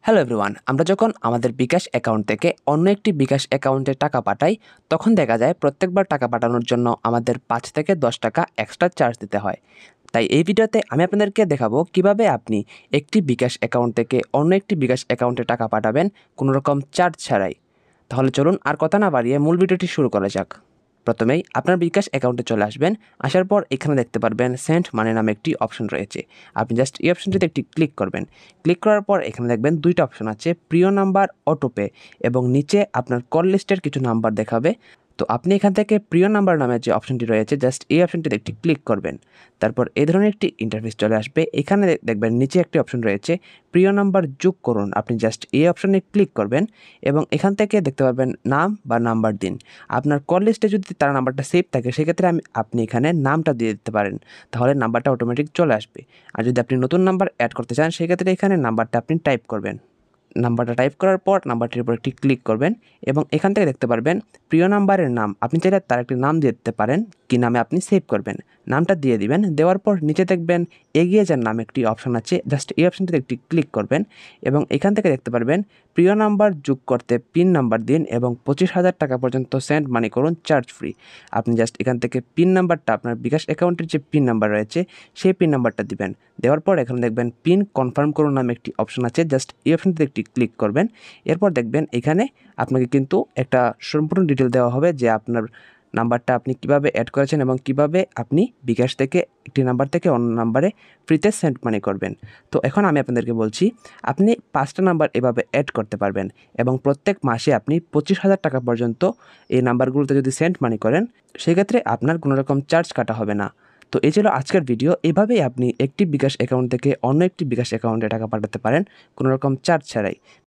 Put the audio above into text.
Hello everyone, আমরা যখন আমাদের বিকাশ অ্যাকাউন্ট থেকে অন্য একটি বিকাশ অ্যাকাউন্টে টাকা পাঠাই, তখন দেখা যায় প্রত্যেকবার টাকা পাঠানোর জন্য আমাদের ৫ থেকে ১০ টাকা এক্সট্রা চার্জ দিতে হয়। তাই এই ভিডিওতে আমি আপনাদেরকে দেখাবো কিভাবে আপনি একটি বিকাশ অ্যাকাউন্ট থেকে অন্য একটি বিকাশ অ্যাকাউন্টে টাকা পাঠাবেন কোনো রকম চার্জ ছাড়াই। তাহলে চলুন আর কথা না বাড়িয়ে মূল ভিডিওটি শুরু করা যাক। প্রথমেই আপনার বিকাশ অ্যাকাউন্টে চলে আসবেন। আসার পর এখানে দেখতে পারবেন সেন্ড মানি নামে একটি অপশন রয়েছে। আপনি জাস্ট এই অপশনটিতে একটি ক্লিক করবেন। ক্লিক করার পর এখানে দেখবেন দুইটা অপশন আছে, প্রিয় নাম্বার, অটোপে, এবং নিচে আপনার কল লিস্টের কিছু নাম্বার দেখাবে। তো আপনি এখান থেকে প্রিয় নাম্বার নামে যে অপশনটি রয়েছে জাস্ট এই অপশনটিতে একটি ক্লিক করবেন। তারপর এই ধরনের একটি ইন্টারফেস চলে আসবে। এখানে দেখবেন নিচে একটি অপশন রয়েছে প্রিয় নাম্বার যোগ করুন। আপনি জাস্ট এই অপশনে ক্লিক করবেন এবং এখান থেকে দেখতে পারবেন নাম বা নাম্বার দিন। আপনার কল লিস্টে যদি তার নাম্বারটা সেভ থাকে সেক্ষেত্রে আপনি এখানে নামটা দিয়ে দিতে পারেন, তাহলে নাম্বারটা অটোমেটিক চলে আসবে। আর যদি আপনি নতুন নাম্বার অ্যাড করতে চান সেক্ষেত্রে এখানে নাম্বারটা আপনি টাইপ করবেন। নাম্বারটা টাইপ করার পর নাম্বারটির উপর একটি ক্লিক করবেন এবং এখান থেকে দেখতে পারবেন প্রিয় নাম্বারের নাম। আপনি চাইলে তার একটি নাম দিয়ে দিতে পারেন, কি নামে আপনি সেভ করবেন নামটা দিয়ে দিবেন। দেওয়ার পর নিচে দেখবেন এগিয়ে যান নামে একটি অপশন আছে, জাস্ট এই অপশনটিতে একটি ক্লিক করবেন এবং এখান থেকে দেখতে পারবেন প্রিয় নাম্বার যোগ করতে পিন নাম্বার দিন এবং ২৫,০০০ টাকা পর্যন্ত সেন্ড মানি করুন চার্জ ফ্রি। আপনি জাস্ট এখান থেকে পিন নাম্বারটা, আপনার বিকাশ অ্যাকাউন্টের যে পিন নাম্বার রয়েছে সেই পিন নাম্বারটা দিবেন। দেওয়ার পর এখানে দেখবেন পিন কনফার্ম করুন নামে একটি অপশন আছে, জাস্ট এই অপশনটিতে একটি ক্লিক করবেন। এরপর দেখবেন এখানে আপনাকে কিন্তু একটা সম্পূর্ণ ডিটেল দেওয়া হবে যে আপনার নাম্বারটা আপনি কিভাবে অ্যাড করেছেন এবং কিভাবে আপনি বিকাশ থেকে একটি নাম্বার থেকে অন্য নাম্বারে ফ্রিতে সেন্ড মানি করবেন। তো এখন আমি আপনাদেরকে বলছি, আপনি ৫টা নাম্বার এভাবে অ্যাড করতে পারবেন এবং প্রত্যেক মাসে আপনি ২৫,০০০ টাকা পর্যন্ত এই নাম্বারগুলোতে যদি সেন্ড মানি করেন সেক্ষেত্রে আপনার কোনো রকম চার্জ কাটা হবে না। তো এই ছিল আজকের ভিডিও। এভাবেই আপনি একটি বিকাশ অ্যাকাউন্ট থেকে অন্য একটি বিকাশ অ্যাকাউন্টে টাকা পাঠাতে পারেন কোনো রকম চার্জ ছাড়াই।